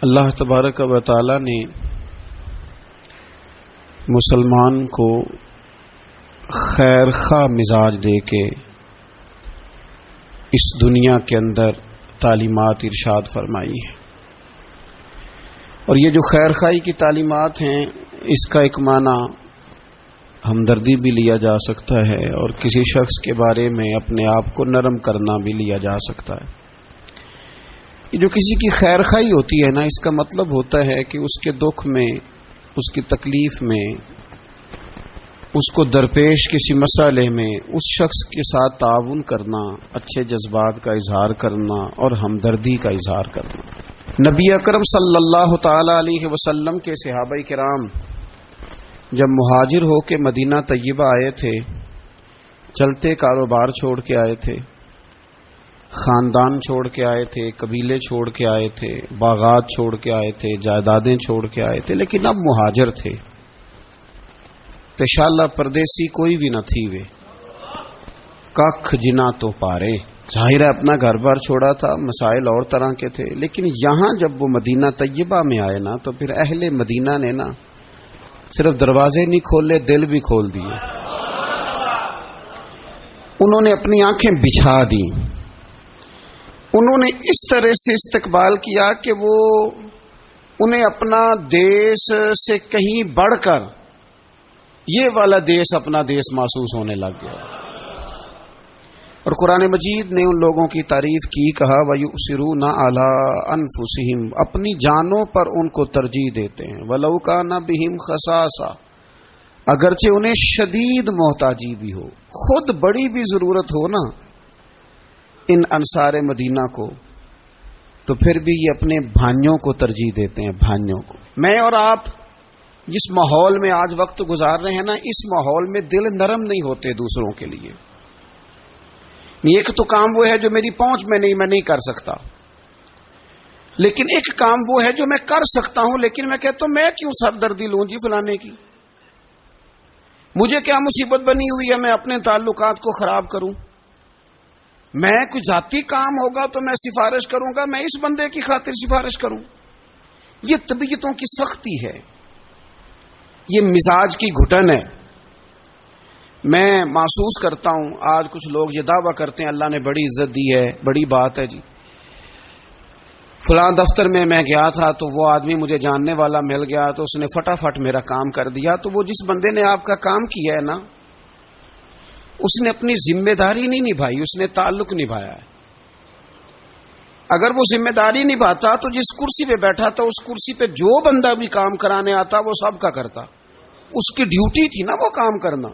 اللہ تبارک و تعالی نے مسلمان کو خیر خواہ مزاج دے کے اس دنیا کے اندر تعلیمات ارشاد فرمائی ہیں، اور یہ جو خیر خواہی کی تعلیمات ہیں اس کا ایک معنی ہمدردی بھی لیا جا سکتا ہے، اور کسی شخص کے بارے میں اپنے آپ کو نرم کرنا بھی لیا جا سکتا ہے۔ یہ جو کسی کی خیر خواہی ہوتی ہے نا، اس کا مطلب ہوتا ہے کہ اس کے دکھ میں، اس کی تکلیف میں، اس کو درپیش کسی مسئلے میں اس شخص کے ساتھ تعاون کرنا، اچھے جذبات کا اظہار کرنا اور ہمدردی کا اظہار کرنا۔ نبی اکرم صلی اللہ تعالی علیہ وسلم کے صحابہ کرام جب مہاجر ہو کے مدینہ طیبہ آئے تھے، چلتے کاروبار چھوڑ کے آئے تھے، خاندان چھوڑ کے آئے تھے، قبیلے چھوڑ کے آئے تھے، باغات چھوڑ کے آئے تھے، جائیدادیں چھوڑ کے آئے تھے، لیکن اب مہاجر تھے۔ انشاءاللہ پردیسی کوئی بھی نہ تھی، وے کخ جنا تو پارے، ظاہر ہے اپنا گھر بار چھوڑا تھا، مسائل اور طرح کے تھے، لیکن یہاں جب وہ مدینہ طیبہ میں آئے نا تو پھر اہل مدینہ نے نا صرف دروازے نہیں کھولے، دل بھی کھول دیے۔ انہوں نے اپنی آنکھیں بچھا دی، انہوں نے اس طرح سے استقبال کیا کہ وہ انہیں اپنا دیش سے کہیں بڑھ کر یہ والا دیش اپنا دیش محسوس ہونے لگ گیا۔ اور قرآن مجید نے ان لوگوں کی تعریف کی، کہا وَيُؤْثِرُونَ عَلَىٰ أَنفُسِهِمْ، اپنی جانوں پر ان کو ترجیح دیتے ہیں، وَلَوْ كَانَ بِهِمْ خَصَاصَةٌ، اگرچہ انہیں شدید محتاجی بھی ہو، خود بڑی بھی ضرورت ہو نا ان انصار مدینہ کو، تو پھر بھی یہ اپنے بھائیوں کو ترجیح دیتے ہیں، بھائیوں کو۔ میں اور آپ جس ماحول میں آج وقت گزار رہے ہیں نا، اس ماحول میں دل نرم نہیں ہوتے دوسروں کے لیے۔ ایک تو کام وہ ہے جو میری پہنچ میں نہیں، میں نہیں کر سکتا، لیکن ایک کام وہ ہے جو میں کر سکتا ہوں، لیکن میں کہتا ہوں میں کیوں سردردی لوں جی فلانے کی، مجھے کیا مصیبت بنی ہوئی ہے میں اپنے تعلقات کو خراب کروں؟ میں کوئی ذاتی کام ہوگا تو میں سفارش کروں گا، میں اس بندے کی خاطر سفارش کروں؟ یہ طبیعتوں کی سختی ہے، یہ مزاج کی گھٹن ہے۔ میں محسوس کرتا ہوں آج کچھ لوگ یہ دعویٰ کرتے ہیں اللہ نے بڑی عزت دی ہے، بڑی بات ہے جی، فلاں دفتر میں گیا تھا تو وہ آدمی مجھے جاننے والا مل گیا تو اس نے فٹافٹ میرا کام کر دیا۔ تو وہ جس بندے نے آپ کا کام کیا ہے نا، اس نے اپنی ذمہ داری نہیں نبھائی، اس نے تعلق نبھایا ہے۔ اگر وہ ذمہ داری نبھاتا تو جس کرسی پہ بیٹھا تھا اس کرسی پہ جو بندہ بھی کام کرانے آتا وہ سب کا کرتا، اس کی ڈیوٹی تھی نا وہ کام کرنا۔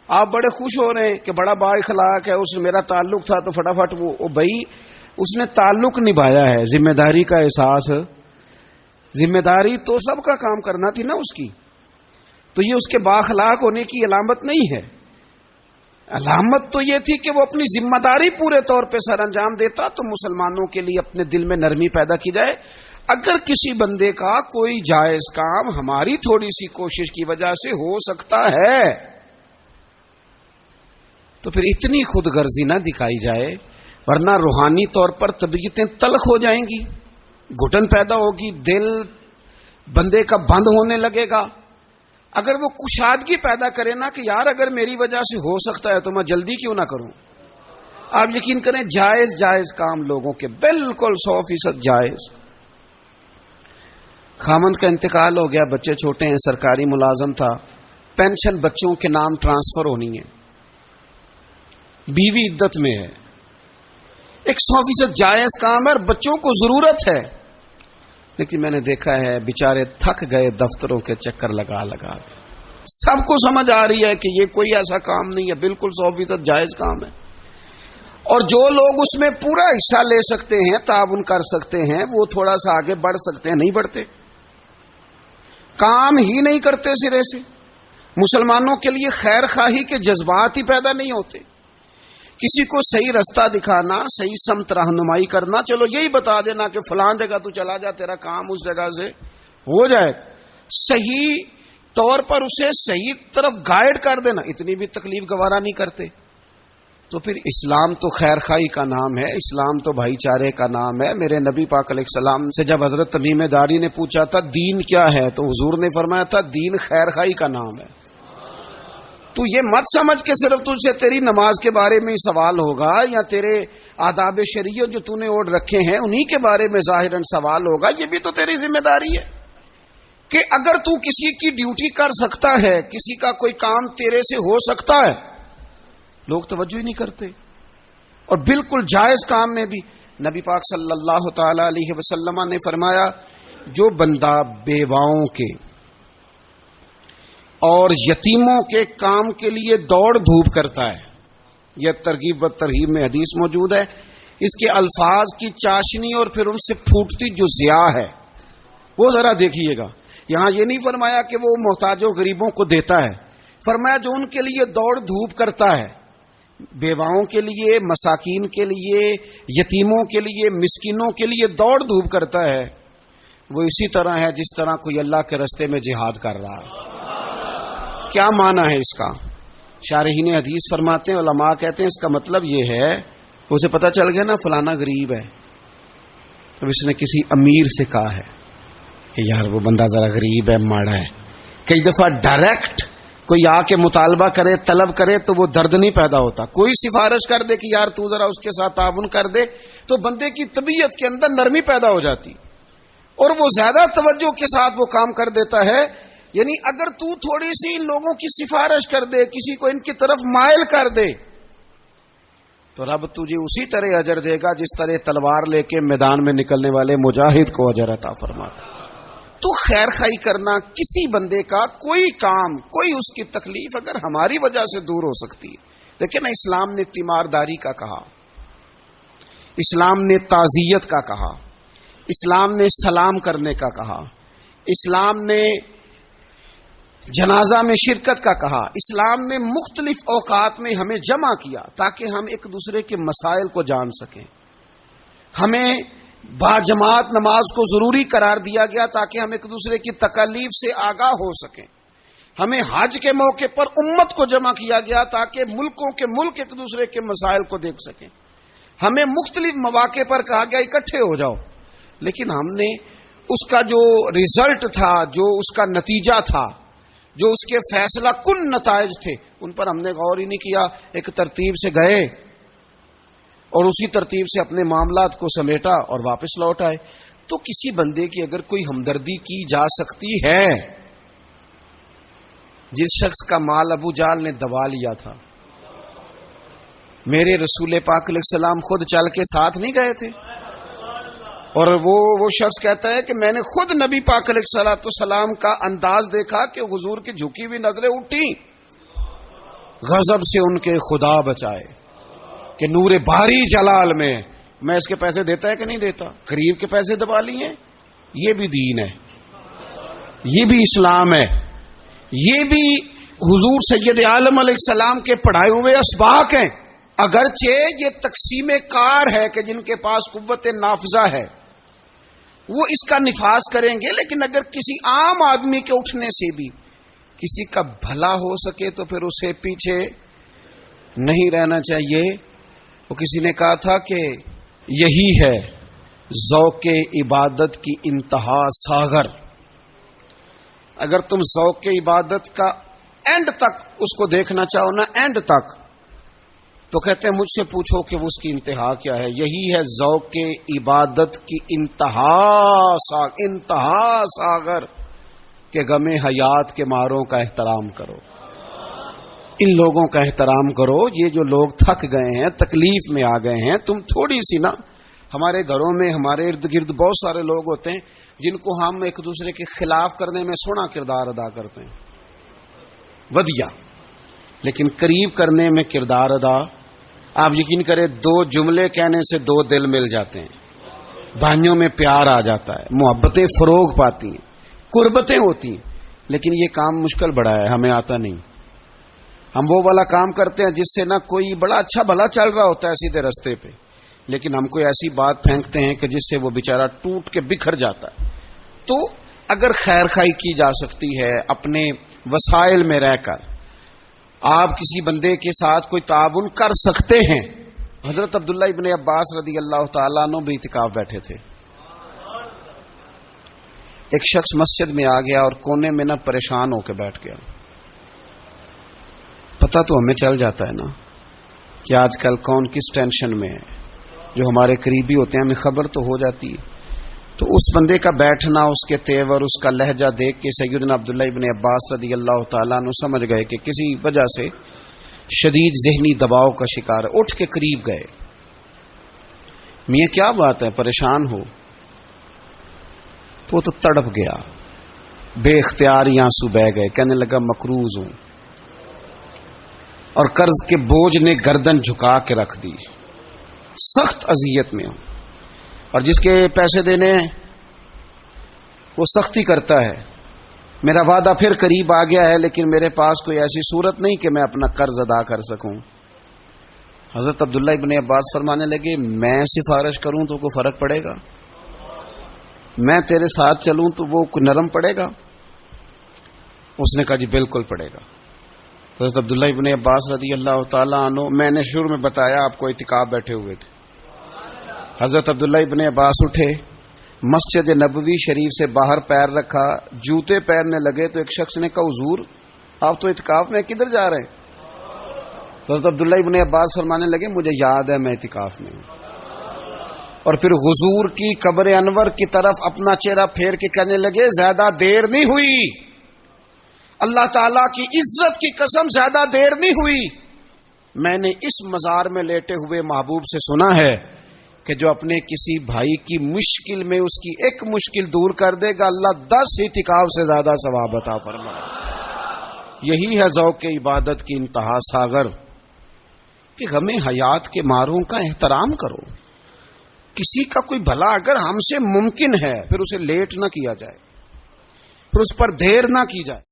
آپ بڑے خوش ہو رہے ہیں کہ بڑا با اخلاق ہے، اس سے میرا تعلق تھا تو فٹافٹ وہ بھائی اس نے تعلق نبھایا ہے، ذمہ داری کا احساس، ذمہ داری تو سب کا کام کرنا تھی نا اس کی، تو یہ اس کے با اخلاق ہونے کی علامت نہیں ہے۔ علامت تو یہ تھی کہ وہ اپنی ذمہ داری پورے طور پہ سر انجام دیتا۔ تو مسلمانوں کے لیے اپنے دل میں نرمی پیدا کی جائے، اگر کسی بندے کا کوئی جائز کام ہماری تھوڑی سی کوشش کی وجہ سے ہو سکتا ہے تو پھر اتنی خود غرضی نہ دکھائی جائے، ورنہ روحانی طور پر طبیعتیں تلخ ہو جائیں گی، گھٹن پیدا ہوگی، دل بندے کا بند ہونے لگے گا۔ اگر وہ کشادگی پیدا کرے نا کہ یار اگر میری وجہ سے ہو سکتا ہے تو میں جلدی کیوں نہ کروں، آپ یقین کریں جائز کام لوگوں کے بالکل 100% جائز۔ خامند کا انتقال ہو گیا، بچے چھوٹے ہیں، سرکاری ملازم تھا، پینشن بچوں کے نام ٹرانسفر ہونی ہے، بیوی عدت میں ہے، 100% جائز کام ہے اور بچوں کو ضرورت ہے، لیکن میں نے دیکھا ہے بیچارے تھک گئے دفتروں کے چکر لگا لگا کے۔ سب کو سمجھ آ رہی ہے کہ یہ کوئی ایسا کام نہیں ہے، بالکل 100% جائز کام ہے، اور جو لوگ اس میں پورا حصہ لے سکتے ہیں، تعاون کر سکتے ہیں، وہ تھوڑا سا آگے بڑھ سکتے ہیں، نہیں بڑھتے، کام ہی نہیں کرتے سرے سے۔ مسلمانوں کے لیے خیر خواہی کے جذبات ہی پیدا نہیں ہوتے، کسی کو صحیح رستہ دکھانا، صحیح سمت رہنمائی کرنا، چلو یہی بتا دینا کہ فلاں جگہ تو چلا جا، تیرا کام اس جگہ سے ہو جائے، صحیح طور پر اسے صحیح طرف گائیڈ کر دینا، اتنی بھی تکلیف گوارا نہیں کرتے۔ تو پھر اسلام تو خیر خائی کا نام ہے، اسلام تو بھائی چارے کا نام ہے۔ میرے نبی پاک علیہ السلام سے جب حضرت تمیم داری نے پوچھا تھا دین کیا ہے، تو حضور نے فرمایا تھا دین خیر خائی کا نام ہے۔ تو یہ مت سمجھ کہ صرف تجھ سے تیری نماز کے بارے میں ہی سوال ہوگا یا تیرے آداب شریعت جو تو نے اوڑھ رکھے ہیں انہی کے بارے میں ظاہراً سوال ہوگا، یہ بھی تو تیری ذمہ داری ہے کہ اگر تو کسی کی ڈیوٹی کر سکتا ہے، کسی کا کوئی کام تیرے سے ہو سکتا ہے، لوگ توجہ ہی نہیں کرتے۔ اور بالکل جائز کام میں بھی نبی پاک صلی اللہ تعالی علیہ وسلم نے فرمایا جو بندہ بیواؤں کے اور یتیموں کے کام کے لیے دوڑ دھوپ کرتا ہے، یہ ترغیب و ترہیب میں حدیث موجود ہے، اس کے الفاظ کی چاشنی اور پھر ان سے پھوٹتی جو ضیاء ہے وہ ذرا دیکھیے گا۔ یہاں یہ نہیں فرمایا کہ وہ محتاجوں غریبوں کو دیتا ہے، فرمایا جو ان کے لیے دوڑ دھوپ کرتا ہے، بیواؤں کے لیے، مساکین کے لیے، یتیموں کے لیے، مسکینوں کے لیے دوڑ دھوپ کرتا ہے، وہ اسی طرح ہے جس طرح کوئی اللہ کے راستے میں جہاد کر رہا ہے۔ کیا معنی ہے اس کا؟ شارحین حدیث فرماتے ہیں، علماء کہتے ہیں اس کا مطلب یہ ہے، اسے پتہ چل گیا نا فلانا غریب ہے، تو اس نے کسی امیر سے کہا ہے کہ یار وہ بندہ ذرا غریب ہے، ماڑا ہے۔ کئی دفعہ ڈائریکٹ کوئی آ کے مطالبہ کرے، طلب کرے تو وہ درد نہیں پیدا ہوتا، کوئی سفارش کر دے کہ یار تو ذرا اس کے ساتھ تعاون کر دے تو بندے کی طبیعت کے اندر نرمی پیدا ہو جاتی اور وہ زیادہ توجہ کے ساتھ وہ کام کر دیتا ہے۔ یعنی اگر تو تھوڑی سی ان لوگوں کی سفارش کر دے، کسی کو ان کی طرف مائل کر دے تو رب تجھے اسی طرح اجر دے گا جس طرح تلوار لے کے میدان میں نکلنے والے مجاہد کو اجر عطا فرماتا۔ تو خیر خائی کرنا، کسی بندے کا کوئی کام، کوئی اس کی تکلیف اگر ہماری وجہ سے دور ہو سکتی ہے۔ لیکن اسلام نے تیمارداری کا کہا، اسلام نے تعزیت کا کہا، اسلام نے سلام کرنے کا کہا، اسلام نے جنازہ میں شرکت کا کہا، اسلام نے مختلف اوقات میں ہمیں جمع کیا تاکہ ہم ایک دوسرے کے مسائل کو جان سکیں۔ ہمیں باجماعت نماز کو ضروری قرار دیا گیا تاکہ ہم ایک دوسرے کی تکالیف سے آگاہ ہو سکیں۔ ہمیں حج کے موقع پر امت کو جمع کیا گیا تاکہ ملکوں کے ملک ایک دوسرے کے مسائل کو دیکھ سکیں۔ ہمیں مختلف مواقع پر کہا گیا اکٹھے ہو جاؤ، لیکن ہم نے اس کا جو رزلٹ تھا، جو اس کا نتیجہ تھا، جو اس کے فیصلہ کن نتائج تھے، ان پر ہم نے غور ہی نہیں کیا۔ ایک ترتیب سے گئے اور اسی ترتیب سے اپنے معاملات کو سمیٹا اور واپس لوٹ آئے۔ تو کسی بندے کی اگر کوئی ہمدردی کی جا سکتی ہے، جس شخص کا مال ابو جہل نے دبا لیا تھا، میرے رسول پاک علیہ السلام خود چل کے ساتھ نہیں گئے تھے، اور وہ شخص کہتا ہے کہ میں نے خود نبی پاک علیہ السلام کا انداز دیکھا کہ حضور کی جھکی ہوئی نظریں اٹھی، غضب سے ان کے خدا بچائے کہ نور باری جلال میں اس کے پیسے دیتا ہے کہ نہیں دیتا، غریب کے پیسے دبا لیے۔ یہ بھی دین ہے، یہ بھی اسلام ہے، یہ بھی حضور سید عالم علیہ السلام کے پڑھائے ہوئے اسباق ہیں۔ اگرچہ یہ تقسیم کار ہے کہ جن کے پاس قوت نافذہ ہے وہ اس کا نفاذ کریں گے، لیکن اگر کسی عام آدمی کے اٹھنے سے بھی کسی کا بھلا ہو سکے تو پھر اسے پیچھے نہیں رہنا چاہیے۔ وہ کسی نے کہا تھا کہ یہی ہے ذوق عبادت کی انتہا ساغر۔ اگر تم ذوق عبادت کا اینڈ تک اس کو دیکھنا چاہو نا، اینڈ تک، تو کہتے ہیں مجھ سے پوچھو کہ اس کی انتہا کیا ہے۔ یہی ہے ذوق عبادت کی انتہا ساغر کہ غم حیات کے ماروں کا احترام کرو۔ ان لوگوں کا احترام کرو، یہ جو لوگ تھک گئے ہیں، تکلیف میں آ گئے ہیں۔ تم تھوڑی سی نا، ہمارے گھروں میں ہمارے ارد گرد بہت سارے لوگ ہوتے ہیں جن کو ہم ایک دوسرے کے خلاف کرنے میں سونا کردار ادا کرتے ہیں، ودیا، لیکن قریب کرنے میں کردار ادا، آپ یقین کریں 2 جملے کہنے سے 2 دل مل جاتے ہیں، بھائیوں میں پیار آ جاتا ہے، محبتیں فروغ پاتی ہیں، قربتیں ہوتی ہیں۔ لیکن یہ کام مشکل بڑا ہے، ہمیں آتا نہیں۔ ہم وہ والا کام کرتے ہیں جس سے نہ کوئی بڑا اچھا بھلا چل رہا ہوتا ہے سیدھے رستے پہ، لیکن ہم کوئی ایسی بات پھینکتے ہیں کہ جس سے وہ بیچارہ ٹوٹ کے بکھر جاتا ہے۔ تو اگر خیر خائی کی جا سکتی ہے اپنے وسائل میں رہ کر، آپ کسی بندے کے ساتھ کوئی تعاون کر سکتے ہیں. حضرت عبداللہ ابن عباس رضی اللہ تعالیٰ عنہ بھی اعتکاف بیٹھے تھے. ایک شخص مسجد میں آ گیا اور کونے میں نہ پریشان ہو کے بیٹھ گیا. پتہ تو ہمیں چل جاتا ہے نا کہ آج کل کون کس ٹینشن میں ہے. جو ہمارے قریبی ہوتے ہیں ہمیں خبر تو ہو جاتی ہے. تو اس بندے کا بیٹھنا، اس کے تیور، اس کا لہجہ دیکھ کے سیدنا عبداللہ ابن عباس رضی اللہ تعالیٰ عنہ سمجھ گئے کہ کسی وجہ سے شدید ذہنی دباؤ کا شکار ہے. اٹھ کے قریب گئے. میاں کیا بات ہے، پریشان ہو؟ تو وہ تو تڑپ گیا، بے اختیار ہی آنسو بہہ گئے. کہنے لگا مقروض ہوں اور قرض کے بوجھ نے گردن جھکا کے رکھ دی، سخت اذیت میں ہوں، اور جس کے پیسے دینے ہیں وہ سختی کرتا ہے. میرا وعدہ پھر قریب آ گیا ہے لیکن میرے پاس کوئی ایسی صورت نہیں کہ میں اپنا قرض ادا کر سکوں. حضرت عبداللہ ابن عباس فرمانے لگے میں سفارش کروں تو کوئی فرق پڑے گا؟ میں تیرے ساتھ چلوں تو وہ نرم پڑے گا؟ اس نے کہا جی بالکل پڑے گا. حضرت عبداللہ ابن عباس رضی اللہ تعالیٰ عنہ، میں نے شروع میں بتایا آپ کو اعتکاف بیٹھے ہوئے تھے. حضرت عبداللہ ابن عباس اٹھے، مسجد نبوی شریف سے باہر پیر رکھا، جوتے پہننے لگے تو ایک شخص نے کہا حضور آپ تو اعتکاف میں کدھر جا رہے ہیں؟ تو حضرت عبداللہ ابن عباس فرمانے لگے مجھے یاد ہے میں اعتکاف میں ہوں. اور پھر حضور کی قبر انور کی طرف اپنا چہرہ پھیر کے کہنے لگے زیادہ دیر نہیں ہوئی، اللہ تعالیٰ کی عزت کی قسم زیادہ دیر نہیں ہوئی، میں نے اس مزار میں لیٹے ہوئے محبوب سے سنا ہے کہ جو اپنے کسی بھائی کی مشکل میں اس کی ایک مشکل دور کر دے گا اللہ 10 اعتکاف سے زیادہ ثواب عطا فرمائے. یہی ہے ذوق عبادت کی انتہا ساغر کہ غم حیات کے ماروں کا احترام کرو. کسی کا کوئی بھلا اگر ہم سے ممکن ہے پھر اسے لیٹ نہ کیا جائے، پھر اس پر دیر نہ کی جائے.